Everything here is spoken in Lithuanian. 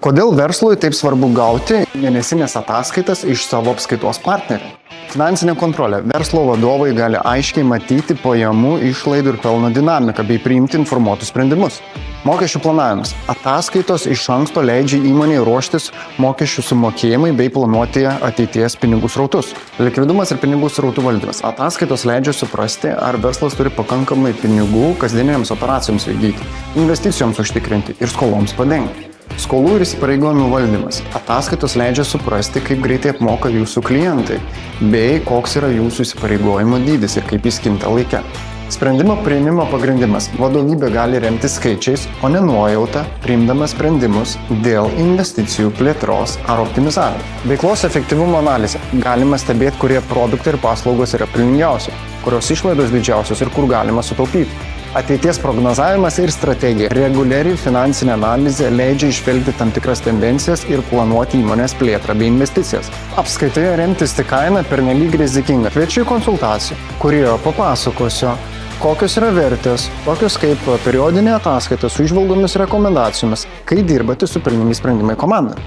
Kodėl verslui taip svarbu gauti mėnesinės ataskaitas iš savo apskaitos partnerių? Finansinė kontrolė. Verslo vadovai gali aiškiai matyti pajamų, išlaidų ir pelno dinamiką bei priimti informuotus sprendimus. Mokesčių planavimas. Ataskaitos iš anksto leidžia įmonei ruoštis mokesčių sumokėjimai bei planuoti ateities pinigų srautus. Likvidumas ir pinigų srautų valdymas. Ataskaitos leidžia suprasti, ar verslas turi pakankamai pinigų kasdieninėms operacijoms vykdyti, investicijoms užtikrinti ir skoloms padengti. Skolų ir įsipareigojimų valdymas. Ataskaitos leidžia suprasti, kaip greitai apmoka jūsų klientai, bei koks yra jūsų įsipareigojimo dydis ir kaip jis kinta laike. Sprendimo priėmimo pagrindimas. Vadovybė gali remtis skaičiais, o ne nuojauta, priimdama sprendimus dėl investicijų, plėtros ar optimizavimo. Veiklos efektyvumo analizė. Galima stebėti, kurie produktai ir paslaugos yra pelningiausi, kurios išlaidos didžiausios ir kur galima sutaupyti. Ateities prognozavimas ir strategija. Reguliari finansinė analizė leidžia išvelgti tam tikras tendencijas ir planuoti įmonės plėtrą bei investicijas. Apskaitoje remtis tik kaina pernelyg rizikinga. Kviečiu į konsultaciją, kurioje papasakosiu, kokios yra vertės, tokios kaip periodinė ataskaita su įžvalgomis rekomendacijomis, kai dirbate su pelningi sprendimai komanda.